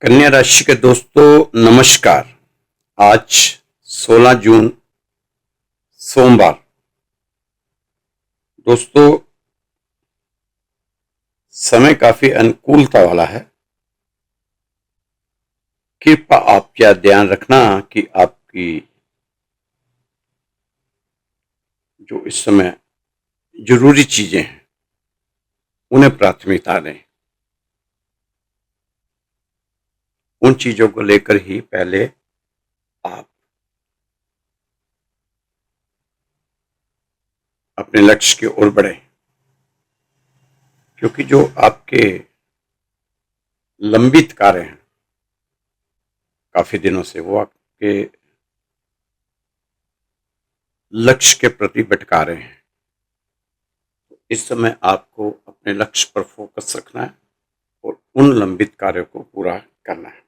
कन्या राशि के दोस्तों नमस्कार। आज 16 जून सोमवार। दोस्तों समय काफी अनुकूलता वाला है। कृपया आप क्या ध्यान रखना कि आपकी जो इस समय जरूरी चीजें हैं उन्हें प्राथमिकता दें। उन चीजों को लेकर ही पहले आप अपने लक्ष्य की ओर बढ़े, क्योंकि जो आपके लंबित कार्य हैं काफी दिनों से वो आपके लक्ष्य के प्रति भटका रहे हैं। इस समय आपको अपने लक्ष्य पर फोकस रखना है और उन लंबित कार्यों को पूरा करना है।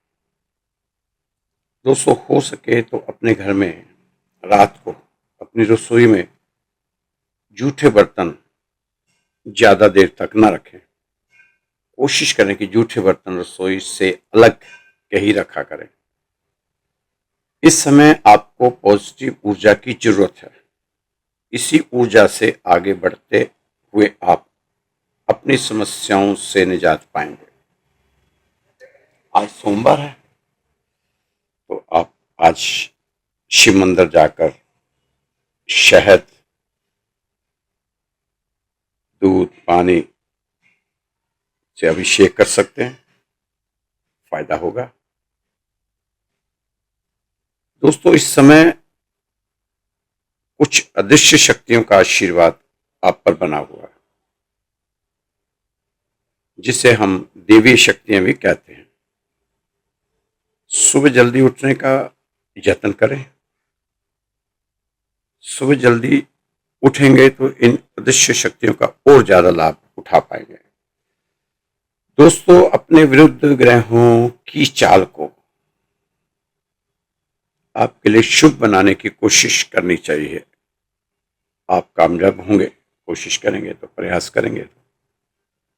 दोस्तों हो सके तो अपने घर में रात को अपनी रसोई में जूठे बर्तन ज्यादा देर तक न रखें। कोशिश करें कि जूठे बर्तन रसोई से अलग कहीं रखा करें। इस समय आपको पॉजिटिव ऊर्जा की जरूरत है। इसी ऊर्जा से आगे बढ़ते हुए आप अपनी समस्याओं से निजात पाएंगे। आज सोमवार है तो आप आज शिव मंदिर जाकर शहद, दूध, पानी से अभिषेक कर सकते हैं, फायदा होगा। दोस्तों इस समय कुछ अदृश्य शक्तियों का आशीर्वाद आप पर बना हुआ है, जिसे हम देवी शक्तियां भी कहते हैं। सुबह जल्दी उठने का यत्न करें। सुबह जल्दी उठेंगे तो इन अदृश्य शक्तियों का और ज्यादा लाभ उठा पाएंगे। दोस्तों अपने विरुद्ध ग्रहों की चाल को आपके लिए शुभ बनाने की कोशिश करनी चाहिए। आप कामयाब होंगे, कोशिश करेंगे तो, प्रयास करेंगे तो।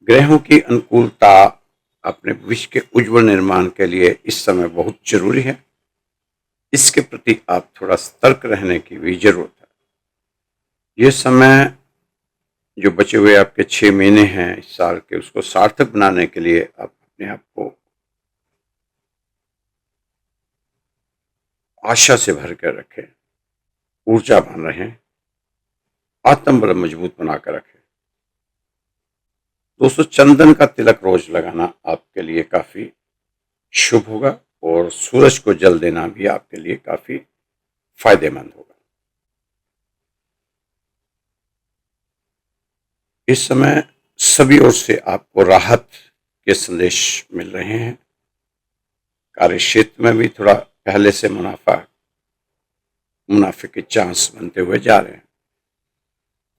ग्रहों की अनुकूलता अपने भविष्य के उज्जवल निर्माण के लिए इस समय बहुत जरूरी है। इसके प्रति आप थोड़ा सतर्क रहने की भी जरूरत है। ये समय जो बचे हुए आपके 6 महीने हैं इस साल के, उसको सार्थक बनाने के लिए आप अपने आप को आशा से भर कर रखें, ऊर्जावान रहें, आत्मबल मजबूत बनाकर रखें। दोस्तों चंदन का तिलक रोज लगाना आपके लिए काफी शुभ होगा और सूरज को जल देना भी आपके लिए काफी फायदेमंद होगा। इस समय सभी ओर से आपको राहत के संदेश मिल रहे हैं। कार्य क्षेत्र में भी थोड़ा पहले से मुनाफे के चांस बनते हुए जा रहे हैं।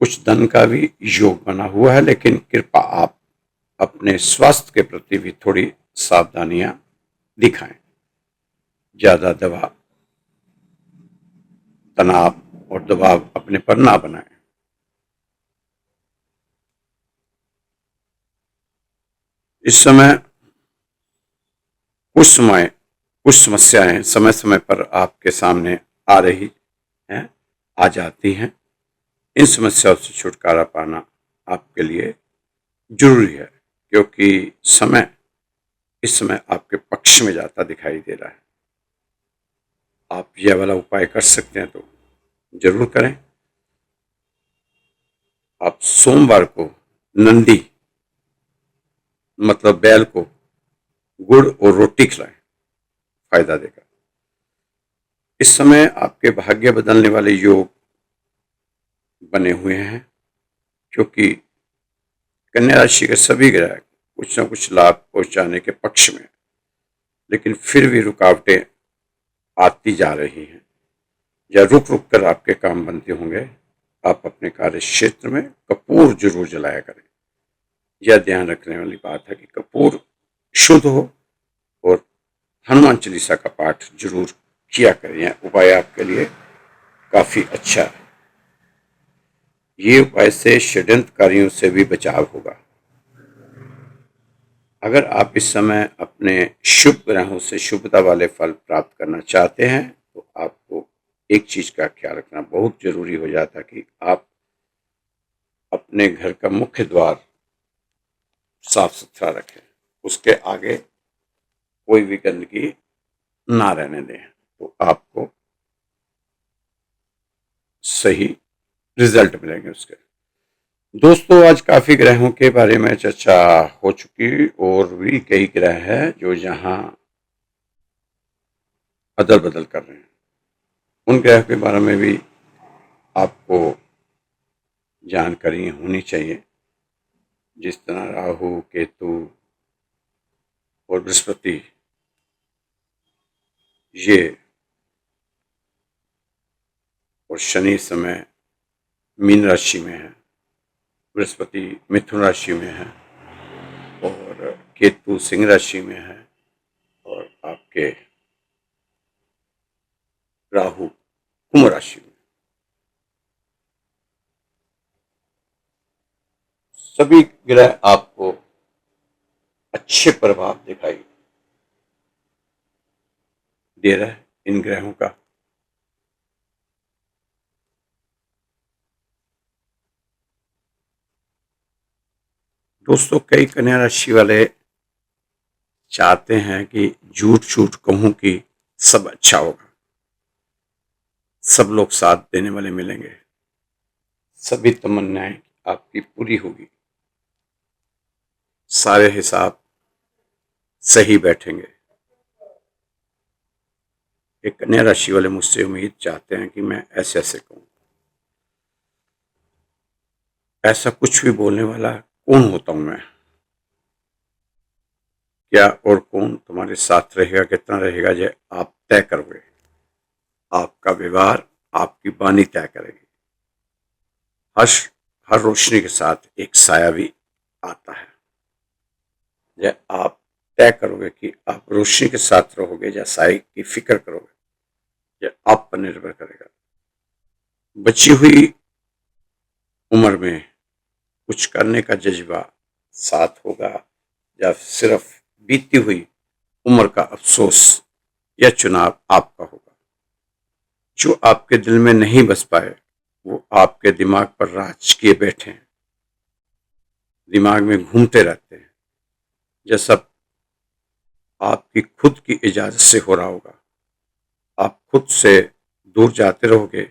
कुछ धन का भी योग बना हुआ है, लेकिन कृपया आप अपने स्वास्थ्य के प्रति भी थोड़ी सावधानियां दिखाएं। ज्यादा तनाव और दबाव अपने पर ना बनाएं। इस समय कुछ समस्याएं समय समय पर आपके सामने आ रही हैं, आ जाती हैं। इन समस्याओं से छुटकारा पाना आपके लिए जरूरी है, क्योंकि इस समय आपके पक्ष में जाता दिखाई दे रहा है। आप यह वाला उपाय कर सकते हैं तो जरूर करें। आप सोमवार को नंदी मतलब बैल को गुड़ और रोटी खिलाएं, फायदा देगा। इस समय आपके भाग्य बदलने वाले योग बने हुए हैं, क्योंकि कन्या राशि के सभी ग्रह कुछ न कुछ लाभ पहुंचाने के पक्ष में, लेकिन फिर भी रुकावटें आती जा रही हैं या रुक रुक कर आपके काम बनते होंगे। आप अपने कार्य क्षेत्र में कपूर जरूर जलाया करें। यह ध्यान रखने वाली बात है कि कपूर शुद्ध हो और हनुमान चालीसा का पाठ जरूर किया करें। यह उपाय आपके लिए काफी अच्छा है। ये उपाय से षड्यंत्रकारियों से भी बचाव होगा। अगर आप इस समय अपने शुभ ग्रहों से शुभता वाले फल प्राप्त करना चाहते हैं तो आपको एक चीज का ख्याल रखना बहुत जरूरी हो जाता है कि आप अपने घर का मुख्य द्वार साफ सुथरा रखें, उसके आगे कोई भी गंदगी ना रहने दें, तो आपको सही रिजल्ट मिलेंगे उसके। दोस्तों, आज काफी ग्रहों के बारे में चर्चा हो चुकी और भी कई ग्रह हैं जो यहाँ अदल बदल कर रहे हैं। उन ग्रह के बारे में भी आपको जानकारी होनी चाहिए। जिस तरह राहु, केतु और बृहस्पति ये और शनि इस समय मीन राशि में है, बृहस्पति मिथुन राशि में है और केतु सिंह राशि में है और आपके राहु कुंभ राशि में। सभी ग्रह आपको अच्छे प्रभाव दिखाई दे रहा है इन ग्रहों का। दोस्तों, कई कन्या राशि वाले चाहते हैं कि झूठ झूठ कहूं कि सब अच्छा होगा, सब लोग साथ देने वाले मिलेंगे, सभी तमन्नाएं आपकी पूरी होगी, सारे हिसाब सही बैठेंगे। एक कन्या राशि वाले मुझसे उम्मीद चाहते हैं कि मैं ऐसे ऐसे कहूं। ऐसा कुछ भी बोलने वाला कौन होता हूं मैं? क्या और कौन तुम्हारे साथ रहेगा, कितना रहेगा, ये आप तय करोगे। आपका व्यवहार आपकी वाणी तय करेगी। हर रोशनी के साथ एक साया भी आता है। यह आप तय करोगे कि आप रोशनी के साथ रहोगे या साए की फिक्र करोगे, यह आप पर निर्भर करेगा। बची हुई उम्र में कुछ करने का जज्बा साथ होगा या सिर्फ बीती हुई उम्र का अफसोस, यह चुनाव आपका होगा। जो आपके दिल में नहीं बस पाए वो आपके दिमाग पर राज किए बैठे हैं, दिमाग में घूमते रहते हैं। यह सब आपकी खुद की इजाजत से हो रहा होगा। आप खुद से दूर जाते रहोगे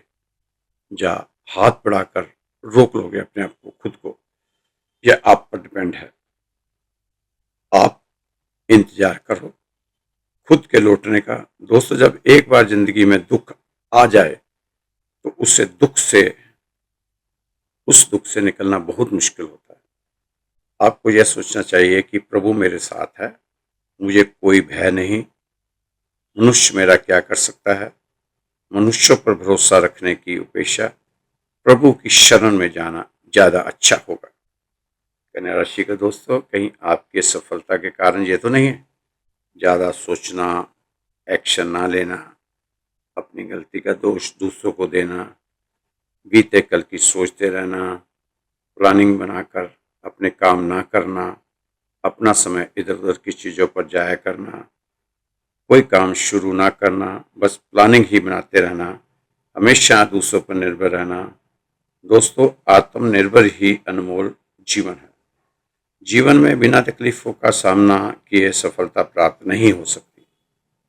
या हाथ बढ़ाकर रोक लोगे अपने आप को, खुद को, यह आप पर डिपेंड है। आप इंतजार करो खुद के लौटने का। दोस्तों, जब एक बार जिंदगी में दुख आ जाए तो उस दुख से निकलना बहुत मुश्किल होता है। आपको यह सोचना चाहिए कि प्रभु मेरे साथ है, मुझे कोई भय नहीं, मनुष्य मेरा क्या कर सकता है। मनुष्यों पर भरोसा रखने की अपेक्षा प्रभु की शरण में जाना ज्यादा अच्छा होगा। कन्या राशि के दोस्तों, कहीं आपकी सफलता के कारण ये तो नहीं है ज्यादा सोचना, एक्शन ना लेना, अपनी गलती का दोष दूसरों को देना, बीते कल की सोचते रहना, प्लानिंग बनाकर अपने काम ना करना, अपना समय इधर उधर की चीजों पर जाया करना, कोई काम शुरू ना करना, बस प्लानिंग ही बनाते रहना, हमेशा दूसरों पर निर्भर रहना। दोस्तों, आत्मनिर्भर ही अनमोल जीवन है। जीवन में बिना तकलीफों का सामना किए सफलता प्राप्त नहीं हो सकती।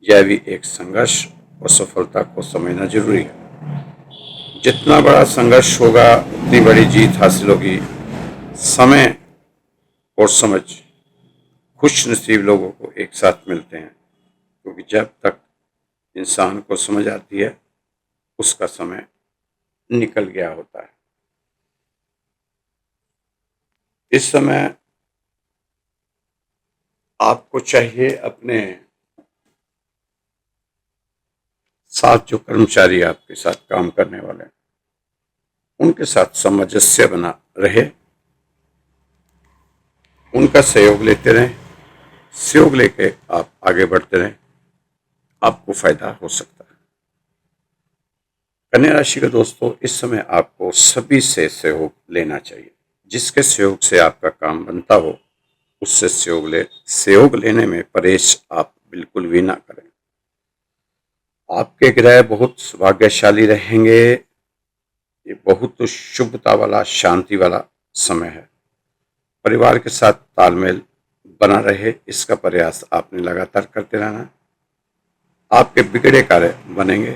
यह भी एक संघर्ष और सफलता को समझना जरूरी है। जितना बड़ा संघर्ष होगा उतनी बड़ी जीत हासिल होगी। समय और समझ खुश नसीब लोगों को एक साथ मिलते हैं, क्योंकि जब तक इंसान को समझ आती है उसका समय निकल गया होता है। इस समय आपको चाहिए अपने साथ जो कर्मचारी आपके साथ काम करने वाले हैं उनके साथ सामंजस्य बना रहे, उनका सहयोग लेते रहें, सहयोग लेके आप आगे बढ़ते रहें, आपको फायदा हो सकता है। कन्या राशि के दोस्तों, इस समय आपको सभी से सहयोग लेना चाहिए। जिसके सहयोग से आपका काम बनता हो उससे सहयोग लेने में परहेज आप बिल्कुल भी ना करें। आपके ग्रह बहुत सौभाग्यशाली रहेंगे। ये बहुत शुभता वाला, शांति वाला समय है। परिवार के साथ तालमेल बना रहे, इसका प्रयास आपने लगातार करते रहना। आपके बिगड़े कार्य बनेंगे।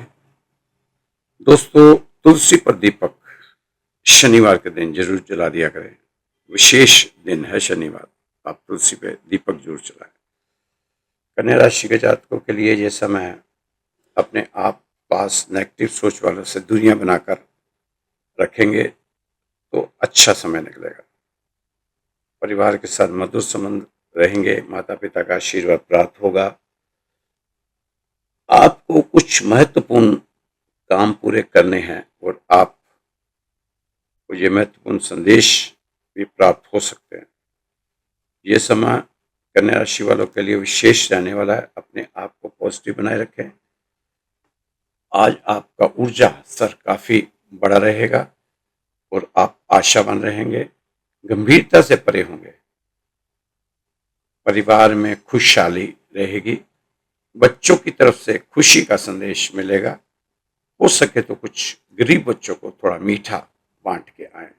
दोस्तों, तुलसी पर दीपक शनिवार के दिन जरूर जला दिया करें। विशेष दिन है शनिवार, आप तुलसी पे दीपक जरूर जलाएं। कन्या राशि के जातकों के लिए ये समय है, अपने आप पास नेगेटिव सोच वालों से दूरियां बनाकर रखेंगे तो अच्छा समय निकलेगा। परिवार के साथ मधुर संबंध रहेंगे, माता पिता का आशीर्वाद प्राप्त होगा। आपको कुछ महत्वपूर्ण काम पूरे करने हैं और आपको ये महत्वपूर्ण संदेश भी प्राप्त हो सकते हैं। ये समय कन्या राशि वालों के लिए विशेष रहने वाला है। अपने आप को पॉजिटिव बनाए रखें। आज आपका ऊर्जा स्तर काफी बड़ा रहेगा और आप आशावान रहेंगे, गंभीरता से परे होंगे। परिवार में खुशहाली रहेगी। बच्चों की तरफ से खुशी का संदेश मिलेगा। हो सके तो कुछ गरीब बच्चों को थोड़ा मीठा बांट के आए।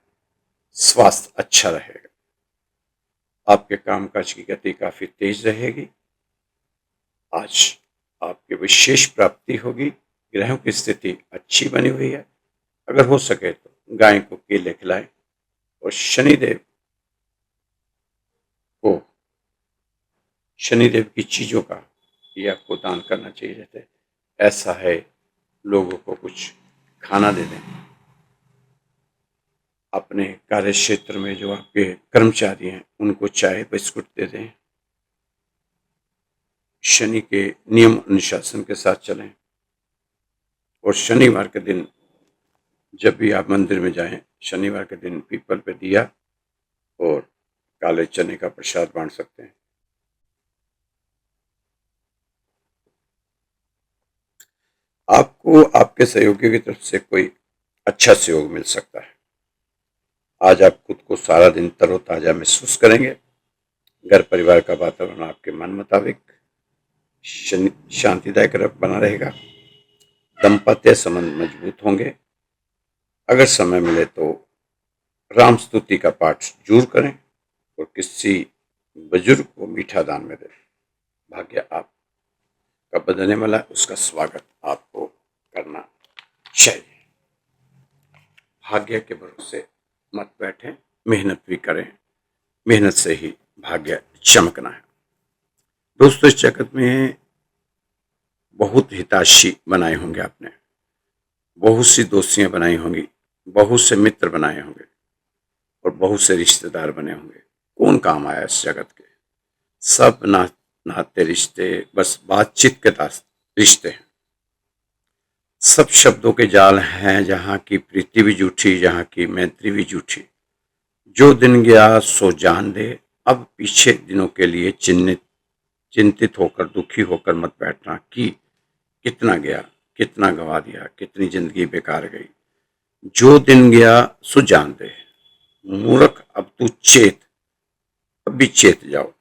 स्वास्थ्य अच्छा रहेगा। आपके कामकाज की गति काफी तेज रहेगी। आज आपकी विशेष प्राप्ति होगी। ग्रहों की स्थिति अच्छी बनी हुई है। अगर हो सके तो गाय को केले खिलाएं और शनिदेव की चीजों का ये आपको दान करना चाहिए। जैसे ऐसा है, लोगों को कुछ खाना दे दें। अपने कार्य क्षेत्र में जो आपके कर्मचारी हैं उनको चाय बिस्कुट दे दें। शनि के नियम अनुशासन के साथ चलें और शनिवार के दिन जब भी आप मंदिर में जाएं, शनिवार के दिन पीपल पे दिया और काले चने का प्रसाद बांट सकते हैं। आपको आपके सहयोगियों की तरफ से कोई अच्छा सहयोग मिल सकता है। आज आप खुद को सारा दिन तरोताजा महसूस करेंगे। घर परिवार का वातावरण आपके मन मुताबिक शांतिदायक बना रहेगा। दाम्पत्य संबंध मजबूत होंगे। अगर समय मिले तो राम स्तुति का पाठ जरूर करें और किसी बुजुर्ग को मीठा दान में दें। भाग्य आपका बदलने वाला है, उसका स्वागत आपको करना चाहिए। भाग्य के भरोसे मत बैठें, मेहनत भी करें। मेहनत से ही भाग्य चमकना है। दोस्तों, इस जगत में बहुत हितैषी बनाए होंगे आपने, बहुत सी दोस्तियां बनाई होंगी, बहुत से मित्र बनाए होंगे और बहुत से रिश्तेदार बने होंगे। कौन काम आया इस जगत के? सब नाते रिश्ते बस बातचीत के रिश्ते हैं। सब शब्दों के जाल हैं, जहाँ की प्रीति भी झूठी, जहाँ की मैत्री भी झूठी। जो दिन गया सो जान दे। अब पीछे दिनों के लिए चिंतित होकर, दुखी होकर मत बैठना कि कितना गया, कितना गवा दिया, कितनी जिंदगी बेकार गई। जो दिन गया सो जान दे। मूर्ख, अब तू चेत, अब भी चेत जाओ।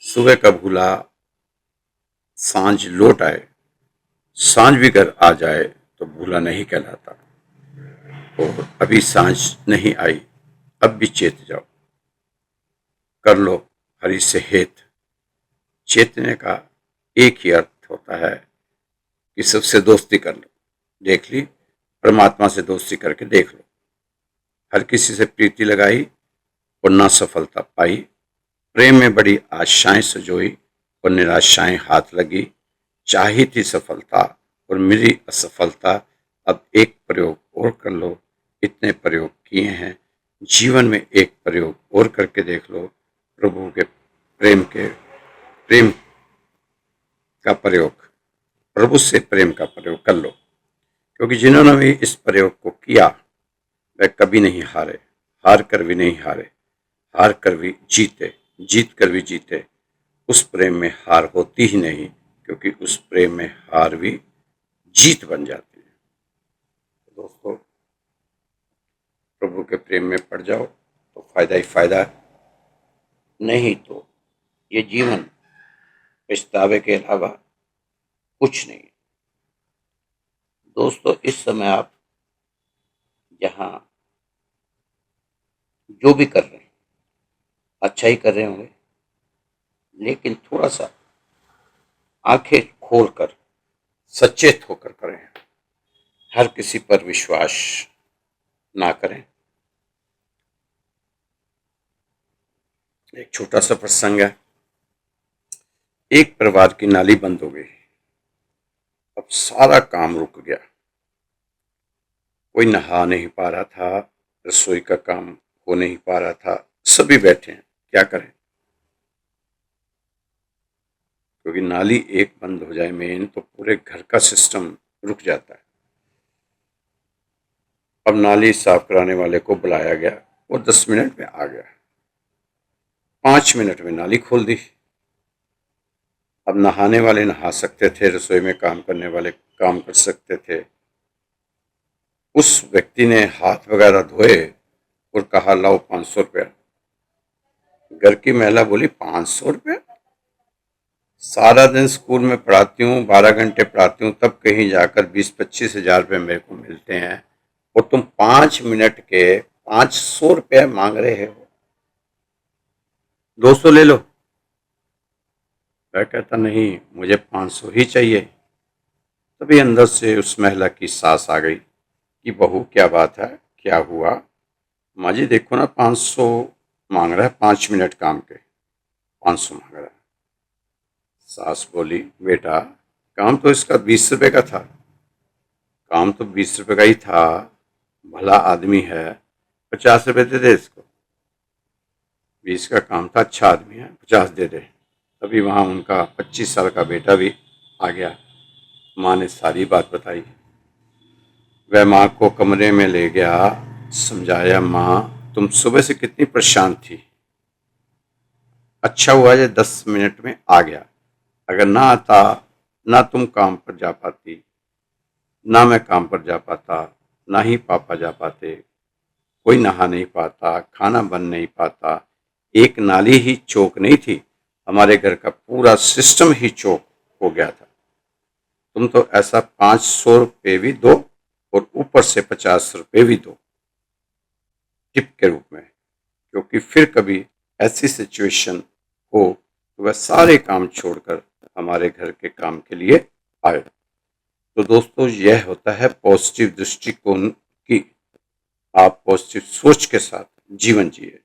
सुबह का भूला सांझ लौट आए। सांझ भी घर आ जाए तो भूला नहीं कहलाता। और अभी सांझ नहीं आई, अब भी चेत जाओ। कर लो हरि से हेत। चेतने का एक ही अर्थ होता है कि सबसे दोस्ती कर लो। देख ली, परमात्मा से दोस्ती करके देख लो। हर किसी से प्रीति लगाई और ना सफलता पाई। प्रेम में बड़ी आशाएं सजोई और निराशाएं हाथ लगी। चाही थी सफलता और मिली असफलता। अब एक प्रयोग और कर लो। इतने प्रयोग किए हैं, जीवन में एक प्रयोग और करके देख लो। प्रभु के प्रेम का प्रयोग, प्रभु से प्रेम का प्रयोग कर लो। क्योंकि जिन्होंने भी इस प्रयोग को किया वह कभी नहीं हारे, हार कर भी नहीं हारे, हार कर भी जीते, जीत कर भी जीते। उस प्रेम में हार होती ही नहीं, क्योंकि उस प्रेम में हार भी जीत बन जाती है। दोस्तों, प्रभु के प्रेम में पड़ जाओ तो फायदा ही फायदा, नहीं तो ये जीवन पछतावे के अलावा कुछ नहीं है। दोस्तों, इस समय आप जहाँ जो भी कर रहे हैं अच्छा ही कर रहे होंगे, लेकिन थोड़ा सा आंखें खोलकर सचेत होकर करें। हर किसी पर विश्वास ना करें। एक छोटा सा प्रसंग है। एक परिवार की नाली बंद हो गई। अब सारा काम रुक गया। कोई नहा नहीं पा रहा था, रसोई का काम हो नहीं पा रहा था। सभी बैठे हैं, क्या करें? क्योंकि नाली एक बंद हो जाए मेन तो पूरे घर का सिस्टम रुक जाता है। अब नाली साफ कराने वाले को बुलाया गया। वो 10 मिनट में आ गया। 5 मिनट में नाली खोल दी। अब नहाने वाले नहा सकते थे, रसोई में काम करने वाले काम कर सकते थे। उस व्यक्ति ने हाथ वगैरह धोए और कहा, लाओ 500 रुपया। घर की महिला बोली, 500 रुपया? सारा दिन स्कूल में पढ़ाती हूँ, 12 घंटे पढ़ाती हूँ, तब कहीं जाकर 20-25 हजार रुपये मेरे को मिलते हैं, और तुम 5 मिनट के 500 रुपये मांग रहे हो। 200 ले लो। वह कहता, नहीं, मुझे 500 ही चाहिए। तभी अंदर से उस महिला की सास आ गई कि बहू, क्या बात है, क्या हुआ? माँ जी देखो ना, 500 मांग रहा है, 5 मिनट काम के 500 मांग रहा है। सास बोली, बेटा, काम तो इसका 20 रुपये का था। काम तो 20 रुपये का ही था, भला आदमी है, 50 रुपये दे दे इसको। 20 का काम था, अच्छा आदमी है, 50 दे दे। तभी वहाँ उनका 25 साल का बेटा भी आ गया। माँ ने सारी बात बताई। वह माँ को कमरे में ले गया, समझाया, माँ तुम सुबह से कितनी परेशान थी, अच्छा हुआ ये 10 मिनट में आ गया। अगर ना आता, ना तुम काम पर जा पाती, ना मैं काम पर जा पाता, ना ही पापा जा पाते, कोई नहा नहीं पाता, खाना बन नहीं पाता, एक नाली ही चौक नहीं थी, हमारे घर का पूरा सिस्टम ही चौक हो गया था। तुम तो ऐसा 500 रुपये भी दो और ऊपर से 50 रुपये भी दो टिप के रूप में, क्योंकि फिर कभी ऐसी सिचुएशन हो तो वह सारे काम छोड़कर हमारे घर के काम के लिए आए। तो दोस्तों, यह होता है पॉजिटिव दृष्टिकोण की। आप पॉजिटिव सोच के साथ जीवन जिए।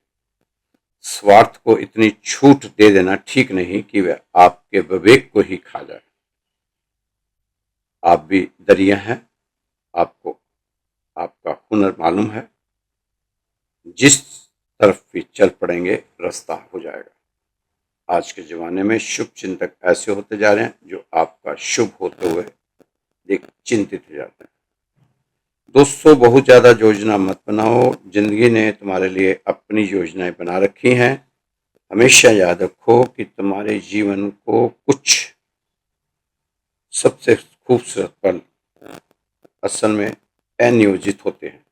स्वार्थ को इतनी छूट दे देना ठीक नहीं कि वह आपके विवेक को ही खा जाए। आप भी दरिया हैं, आपको आपका हुनर मालूम है, जिस तरफ भी चल पड़ेंगे रास्ता हो जाएगा। आज के ज़माने में शुभ चिंतक ऐसे होते जा रहे हैं जो आपका शुभ होते हुए देख चिंतित हो जाते हैं। दोस्तों, बहुत ज़्यादा योजना मत बनाओ। जिंदगी ने तुम्हारे लिए अपनी योजनाएं बना रखी हैं। हमेशा याद रखो कि तुम्हारे जीवन को कुछ सबसे खूबसूरत पल असल में अनियोजित होते हैं।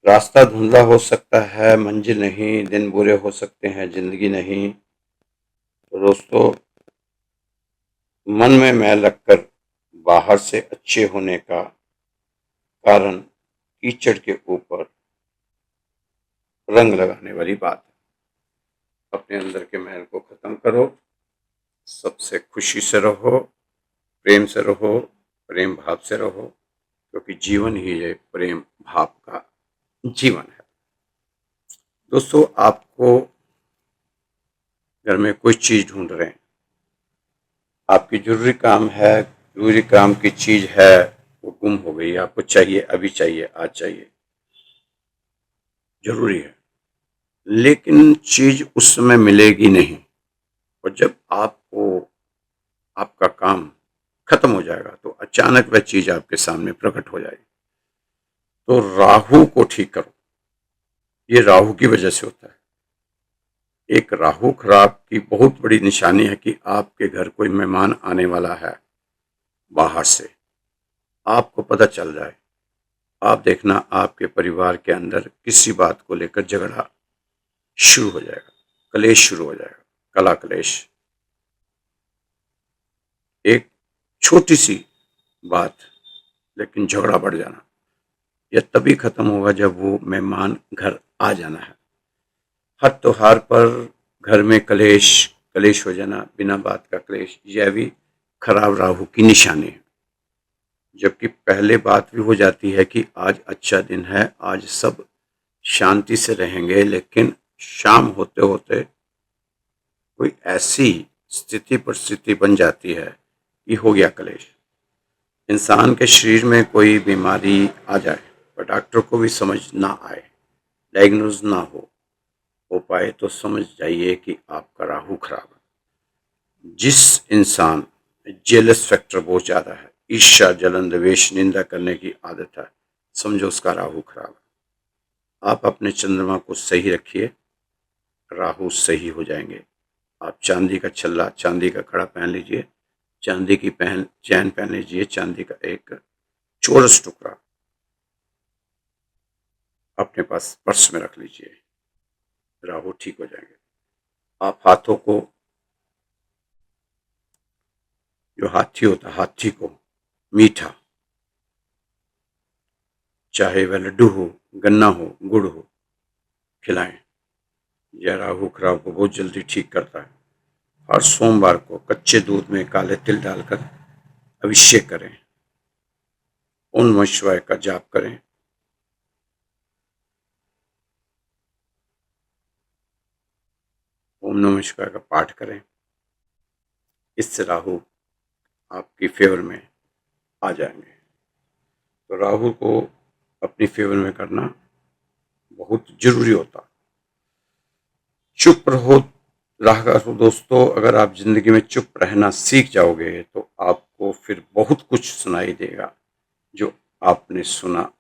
रास्ता धुंधला हो सकता है, मंजिल नहीं, दिन बुरे हो सकते हैं, जिंदगी नहीं। तो दोस्तों, मन में मैल रखकर बाहर से अच्छे होने का कारण कीचड़ के ऊपर रंग लगाने वाली बात है। अपने अंदर के मैल को खत्म करो, सबसे खुशी से रहो, प्रेम से रहो, प्रेम भाव से रहो, क्योंकि जीवन ही ये प्रेम भाव का जीवन है। दोस्तों, आपको घर में कोई चीज ढूंढ रहे हैं, आपकी जरूरी काम है, जरूरी काम की चीज है, वो गुम हो गई, आपको चाहिए, अभी चाहिए, आज चाहिए, जरूरी है, लेकिन चीज उस समय मिलेगी नहीं। और जब आपको आपका काम खत्म हो जाएगा तो अचानक वह चीज आपके सामने प्रकट हो जाएगी। तो राहु को ठीक करो। ये राहु की वजह से होता है। एक राहु खराब की बहुत बड़ी निशानी है कि आपके घर कोई मेहमान आने वाला है बाहर से, आपको पता चल जाए, आप देखना आपके परिवार के अंदर किसी बात को लेकर झगड़ा शुरू हो जाएगा, कलेश शुरू हो जाएगा, कला क्लेश, एक छोटी सी बात लेकिन झगड़ा बढ़ जाना, यह तभी खत्म होगा जब वो मेहमान घर आ जाना है। हर त्योहार पर घर में कलेश कलेश हो जाना, बिना बात का क्लेश, यह भी खराब राहु की निशानी है। जबकि पहले बात भी हो जाती है कि आज अच्छा दिन है, आज सब शांति से रहेंगे, लेकिन शाम होते होते कोई ऐसी स्थिति परिस्थिति बन जाती है कि हो गया कलेश। इंसान के शरीर में कोई बीमारी आ जाए पर डॉक्टर को भी समझ ना आए, डायग्नोज ना हो पाए, तो समझ जाइए कि आपका राहु खराब है। जिस इंसान जेलस फैक्टर बहुत ज्यादा है, ईर्ष्या जलन द्वेष निंदा करने की आदत है, समझो उसका राहु खराब है। आप अपने चंद्रमा को सही रखिए, राहु सही हो जाएंगे। आप चांदी का छल्ला, चांदी का कड़ा पहन लीजिए, चांदी की चैन पहन लीजिए, चांदी का एक चौरस टुकड़ा अपने पास पर्स में रख लीजिए, राहु ठीक हो जाएंगे। आप हाथों को, जो हाथी होता है, हाथी को मीठा, चाहे वह लड्डू हो, गन्ना हो, गुड़ हो, खिलाएं। यह राहु खराब को बहुत जल्दी ठीक करता है। हर सोमवार को कच्चे दूध में काले तिल डालकर अभिषेक करें, ओम नमः शिवाय का जाप करें। ओम नमः शिवाय का पाठ करें। इससे राहु आपकी फेवर में आ जाएंगे। तो राहु को अपनी फेवर में करना बहुत जरूरी होता। चुप रहा दोस्तों, अगर आप जिंदगी में चुप रहना सीख जाओगे तो आपको फिर बहुत कुछ सुनाई देगा जो आपने सुना,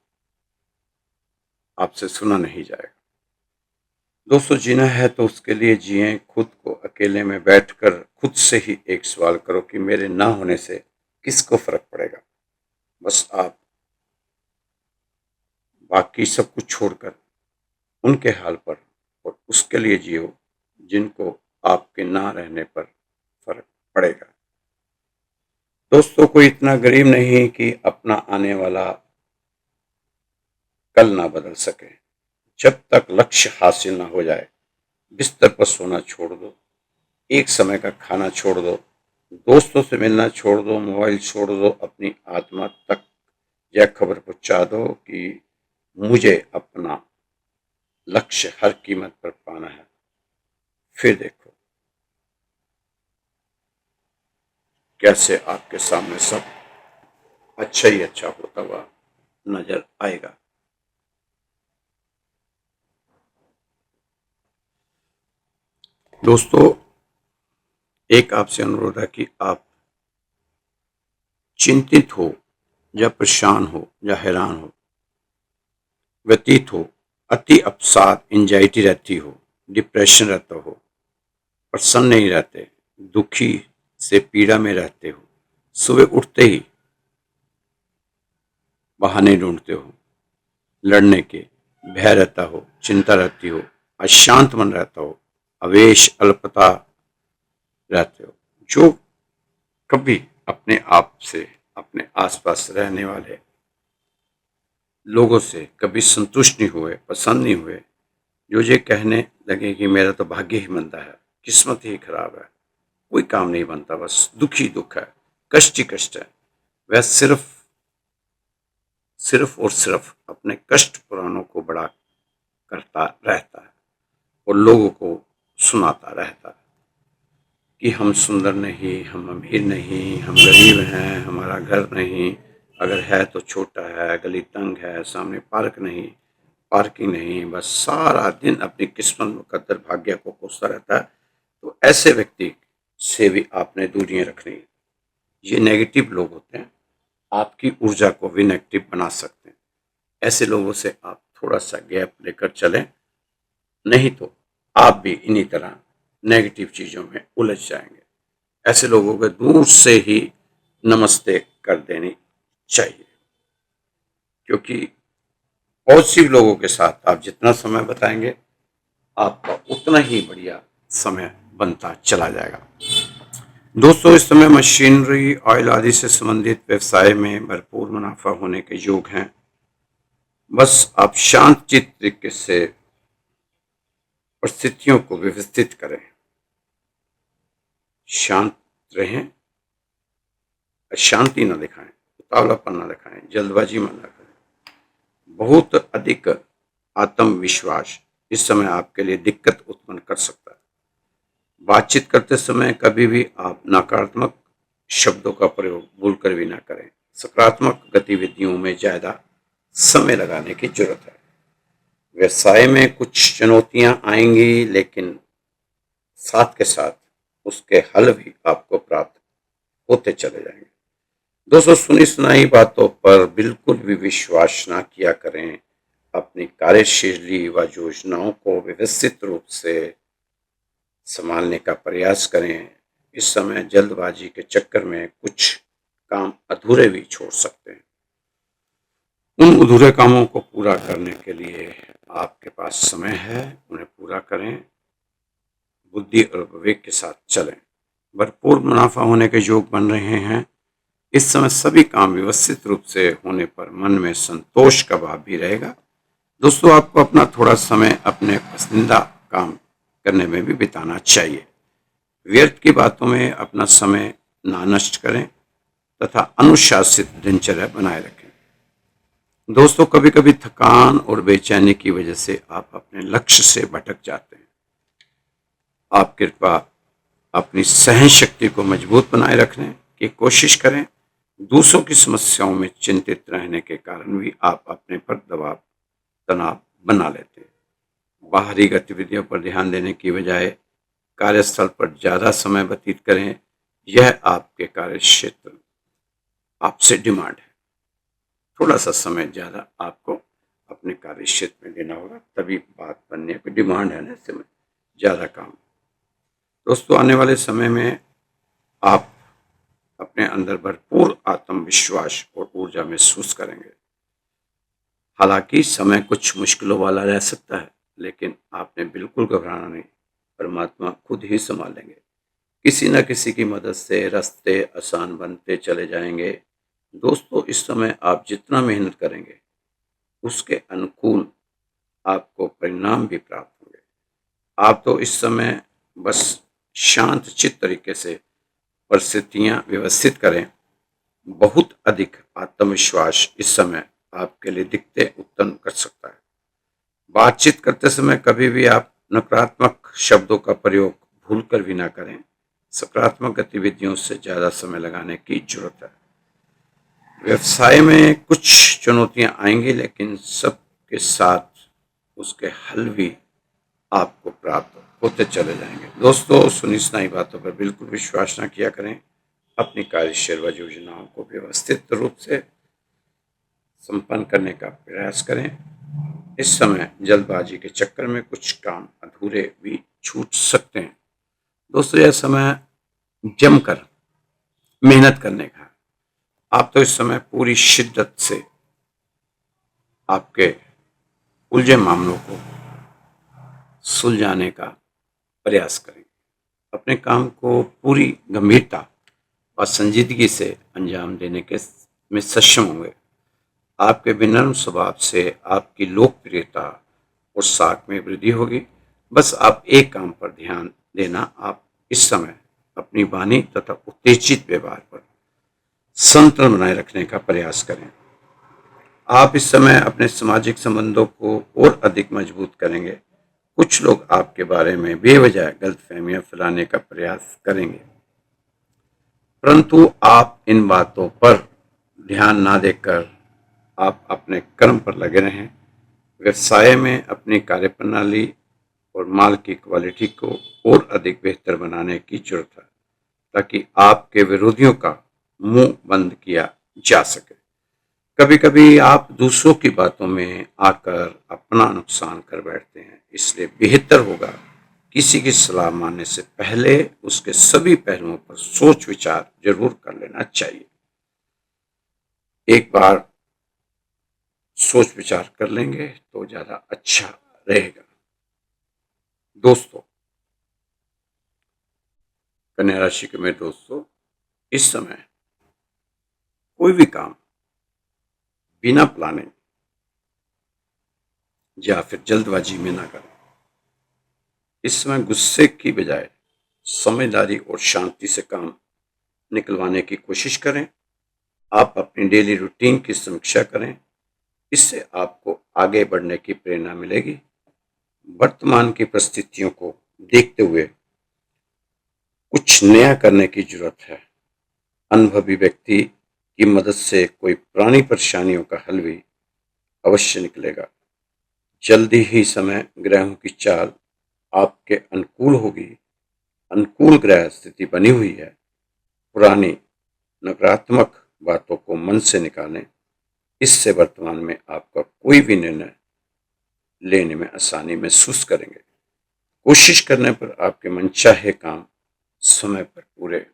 आपसे सुना नहीं जाएगा। दोस्तों, जीना है तो उसके लिए जिए। खुद को अकेले में बैठकर खुद से ही एक सवाल करो कि मेरे ना होने से किसको फर्क पड़ेगा। बस आप बाकी सब कुछ छोड़कर उनके हाल पर और उसके लिए जियो जिनको आपके ना रहने पर फर्क पड़ेगा। दोस्तों, कोई इतना गरीब नहीं कि अपना आने वाला कल ना बदल सके। जब तक लक्ष्य हासिल ना हो जाए, बिस्तर पर सोना छोड़ दो, एक समय का खाना छोड़ दो, दोस्तों से मिलना छोड़ दो, मोबाइल छोड़ दो, अपनी आत्मा तक यह खबर पहुंचा दो कि मुझे अपना लक्ष्य हर कीमत पर पाना है। फिर देखो कैसे आपके सामने सब अच्छा ही अच्छा होता हुआ नजर आएगा। दोस्तों, एक आपसे अनुरोध है कि आप चिंतित हो या परेशान हो या हैरान हो, व्यतीत हो, अति अवसाद एंजाइटी रहती हो, डिप्रेशन रहता हो, प्रसन्न नहीं रहते, दुखी से पीड़ा में रहते हो, सुबह उठते ही बहाने ढूंढते हो लड़ने के, भय रहता हो, चिंता रहती हो, अशांत मन रहता हो, आवेश अल्पता रहते हो, जो कभी अपने आप से, अपने आसपास रहने वाले लोगों से कभी संतुष्ट नहीं हुए, पसंद नहीं हुए, जो ये कहने लगे कि मेरा तो भाग्य ही मंदा है, किस्मत ही खराब है, कोई काम नहीं बनता, बस दुख ही दुख है, कष्ट ही कष्ट है, वह सिर्फ और सिर्फ अपने कष्ट पुराणों को बड़ा करता रहता है और लोगों को सुनाता रहता है कि हम सुंदर नहीं, हम अमीर नहीं, हम गरीब हैं, हमारा घर नहीं, अगर है तो छोटा है, गली तंग है, सामने पार्क नहीं, पार्किंग नहीं, बस सारा दिन अपनी किस्मत मुकद्दर भाग्य को कोसता रहता है। तो ऐसे व्यक्ति से भी आपने दूरियां रखनी है। ये नेगेटिव लोग होते हैं, आपकी ऊर्जा को भी नेगेटिव बना सकते हैं। ऐसे लोगों से आप थोड़ा सा गैप लेकर चलें, नहीं तो आप भी इन्हीं तरह नेगेटिव चीजों में उलझ जाएंगे। ऐसे लोगों को दूर से ही नमस्ते कर देनी चाहिए, क्योंकि पॉजिटिव लोगों के साथ आप जितना समय बताएंगे, आपका उतना ही बढ़िया समय बनता चला जाएगा। दोस्तों, इस समय मशीनरी, ऑयल आदि से संबंधित व्यवसाय में भरपूर मुनाफा होने के योग हैं। बस आप शांत चित्त तरीके से परिस्थितियों को व्यवस्थित करें, शांत रहें, अशांति न दिखाएं, उतावलापन न दिखाएं, जल्दबाजी में न करें। बहुत अधिक आत्मविश्वास इस समय आपके लिए दिक्कत उत्पन्न कर सकता है। बातचीत करते समय कभी भी आप नकारात्मक शब्दों का प्रयोग भूलकर भी ना करें। सकारात्मक गतिविधियों में ज्यादा समय लगाने की जरूरत है। व्यवसाय में कुछ चुनौतियां आएंगी, लेकिन साथ के साथ उसके हल भी आपको प्राप्त होते चले जाएंगे। दोस्तों, सुनी सुनाई बातों पर बिल्कुल भी विश्वास ना किया करें। अपनी कार्यशैली व योजनाओं को व्यवस्थित रूप से संभालने का प्रयास करें। इस समय जल्दबाजी के चक्कर में कुछ काम अधूरे भी छोड़ सकते हैं। उन अधूरे कामों को पूरा करने के लिए आपके पास समय है, उन्हें पूरा करें। बुद्धि और विवेक के साथ चलें। भरपूर मुनाफा होने के योग बन रहे हैं। इस समय सभी काम व्यवस्थित रूप से होने पर मन में संतोष का भाव भी रहेगा। दोस्तों, आपको अपना थोड़ा समय अपने पसंदीदा काम करने में भी बिताना चाहिए। व्यर्थ की बातों में अपना समय ना नष्ट करें तथा अनुशासित दिनचर्या बनाए रखें। दोस्तों, कभी कभी थकान और बेचैनी की वजह से आप अपने लक्ष्य से भटक जाते हैं। आप कृपया अपनी सहन शक्ति को मजबूत बनाए रखने की कोशिश करें। दूसरों की समस्याओं में चिंतित रहने के कारण भी आप अपने पर दबाव, तनाव बना लेते हैं। बाहरी गतिविधियों पर ध्यान देने की बजाय कार्यस्थल पर ज्यादा समय व्यतीत करें। यह आपके कार्य क्षेत्र आपसे डिमांड है। थोड़ा सा समय ज्यादा आपको अपने कार्य क्षेत्र में देना होगा, तभी बात बनने की डिमांड है ना, ऐसे में ज्यादा काम। दोस्तों, आने वाले समय में आप अपने अंदर भरपूर आत्मविश्वास और ऊर्जा महसूस करेंगे। हालांकि समय कुछ मुश्किलों वाला रह सकता है, लेकिन आपने बिल्कुल घबराना नहीं। परमात्मा खुद ही संभालेंगे। किसी न किसी की मदद से रास्ते आसान बनते चले जाएंगे। दोस्तों, इस समय आप जितना मेहनत करेंगे, उसके अनुकूल आपको परिणाम भी प्राप्त होंगे। आप तो इस समय बस शांत चित्त तरीके से परिस्थितियां व्यवस्थित करें। बहुत अधिक आत्मविश्वास इस समय आपके लिए दिक्कतें उत्पन्न कर सकता है। बातचीत करते समय कभी भी आप नकारात्मक शब्दों का प्रयोग भूलकर भी ना करें। सकारात्मक गतिविधियों से ज्यादा समय लगाने की जरूरत है। व्यवसाय में कुछ चुनौतियां आएंगी, लेकिन सबके साथ उसके हल भी आपको प्राप्त होते चले जाएंगे। दोस्तों, सुनी सुनाई बातों पर बिल्कुल विश्वास न किया करें। अपनी कार्यशैली व योजनाओं को व्यवस्थित रूप से संपन्न करने का प्रयास करें। इस समय जल्दबाजी के चक्कर में कुछ काम अधूरे भी छूट सकते हैं। दोस्तों, यह समय जमकर मेहनत करने का। आप तो इस समय पूरी शिद्दत से आपके उलझे मामलों को सुलझाने का प्रयास करें। अपने काम को पूरी गंभीरता और संजीदगी से अंजाम देने के में सक्षम होंगे। आपके विनम्र स्वभाव से आपकी लोकप्रियता और साख में वृद्धि होगी। बस आप एक काम पर ध्यान देना। आप इस समय अपनी वाणी तथा उत्तेजित व्यवहार पर संतुलन बनाए रखने का प्रयास करें। आप इस समय अपने सामाजिक संबंधों को और अधिक मजबूत करेंगे। कुछ लोग आपके बारे में बेवजह गलतफहमियां फैलाने का प्रयास करेंगे, परंतु आप इन बातों पर ध्यान ना देकर आप अपने कर्म पर लगे रहें। व्यवसाय में अपनी कार्यप्रणाली और माल की क्वालिटी को और अधिक बेहतर बनाने की जरूरत है, ताकि आपके विरोधियों का मुंह बंद किया जा सके। कभी कभी आप दूसरों की बातों में आकर अपना नुकसान कर बैठते हैं, इसलिए बेहतर होगा किसी की सलाह मानने से पहले उसके सभी पहलुओं पर सोच विचार जरूर कर लेना चाहिए। एक बार सोच विचार कर लेंगे तो ज्यादा अच्छा रहेगा। दोस्तों, कन्या राशि के मेरे दोस्तों, इस समय कोई भी काम बिना प्लानिंग या फिर जल्दबाजी में ना करें। इस समय गुस्से की बजाय समझदारी और शांति से काम निकलवाने की कोशिश करें। आप अपनी डेली रूटीन की समीक्षा करें, इससे आपको आगे बढ़ने की प्रेरणा मिलेगी। वर्तमान की परिस्थितियों को देखते हुए कुछ नया करने की जरूरत है। अनुभवी व्यक्ति की मदद से कोई पुरानी परेशानियों का हल भी अवश्य निकलेगा। जल्दी ही समय ग्रहों की चाल आपके अनुकूल होगी। अनुकूल ग्रह स्थिति बनी हुई है। पुरानी नकारात्मक बातों को मन से निकालें, इससे वर्तमान में आपका कोई भी निर्णय लेने में आसानी महसूस करेंगे। कोशिश करने पर आपके मनचाहे काम समय पर पूरे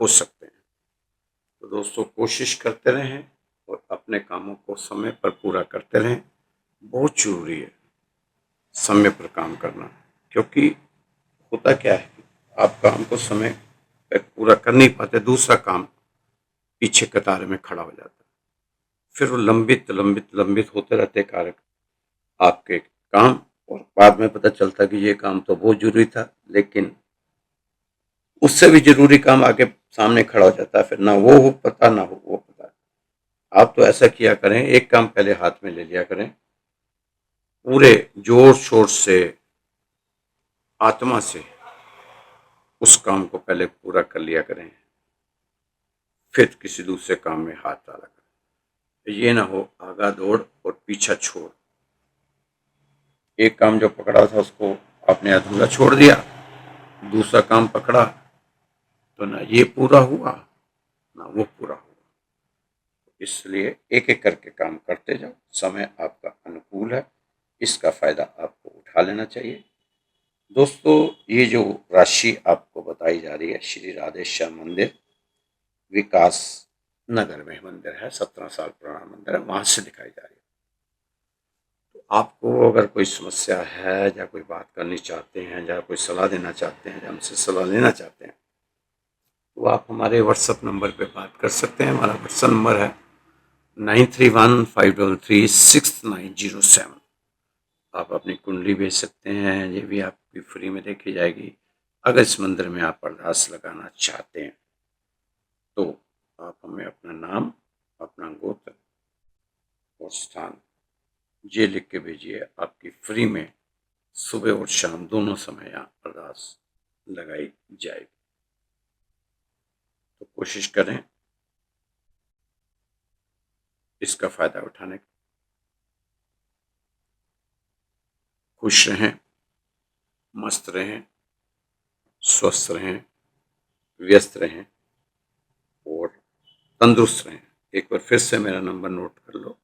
हो सकते हैं। तो दोस्तों, कोशिश करते रहें और अपने कामों को समय पर पूरा करते रहें। बहुत जरूरी है समय पर काम करना, क्योंकि होता क्या है, आप काम को समय पर पूरा कर नहीं पाते, दूसरा काम पीछे कतार में खड़ा हो जाता है। फिर वो लंबित लंबित लंबित होते रहते कार्य आपके काम, और बाद में पता चलता कि ये काम तो बहुत जरूरी था, लेकिन उससे भी जरूरी काम आके सामने खड़ा हो जाता है। फिर ना वो हो पता, ना हो वो पता। आप तो ऐसा किया करें, एक काम पहले हाथ में ले लिया करें, पूरे जोर शोर से, आत्मा से उस काम को पहले पूरा कर लिया करें, फिर किसी दूसरे काम में हाथ डाला करें। ये ना हो आगा दौड़ और पीछा छोड़। एक काम जो पकड़ा था उसको आपने अधूरा छोड़ दिया, दूसरा काम पकड़ा तो ना ये पूरा हुआ ना वो पूरा हुआ। इसलिए एक एक करके काम करते जाओ। समय आपका अनुकूल है, इसका फायदा आपको उठा लेना चाहिए। दोस्तों, ये जो राशि आपको बताई जा रही है, श्री राधेश्याम मंदिर विकास नगर में मंदिर है, 17 साल पुराना मंदिर है, वहां से दिखाई जा रही है। तो आपको अगर कोई समस्या है या कोई बात करनी चाहते हैं या कोई सलाह देना चाहते हैं या हमसे सलाह लेना चाहते हैं, तो आप हमारे व्हाट्सएप नंबर पे बात कर सकते हैं। हमारा व्हाट्सएप नंबर है 9315336907। आप अपनी कुंडली भेज सकते हैं, ये भी आपकी फ्री में देखी जाएगी। अगर इस मंदिर में आप अरदास लगाना चाहते हैं तो आप हमें अपना नाम, अपना गोत्र और स्थान ये लिख के भेजिए। आपकी फ्री में सुबह और शाम दोनों समय यहाँ अरदास लगाई जाएगी। तो कोशिश करें इसका फायदा उठाने का। खुश रहें, मस्त रहें, स्वस्थ रहें, व्यस्त रहें और तंदुरुस्त रहें। एक बार फिर से मेरा नंबर नोट कर लो,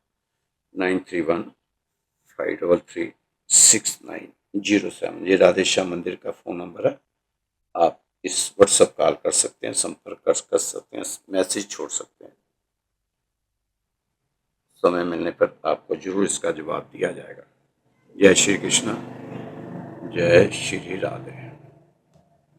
9315336907। ये राधेश्याम मंदिर का फ़ोन नंबर है। आप इस व्हाट्सएप कॉल कर सकते हैं, संपर्क कर सकते हैं, मैसेज छोड़ सकते हैं। समय मिलने पर आपको जरूर इसका जवाब दिया जाएगा। जय श्री कृष्ण, जय श्री राधे।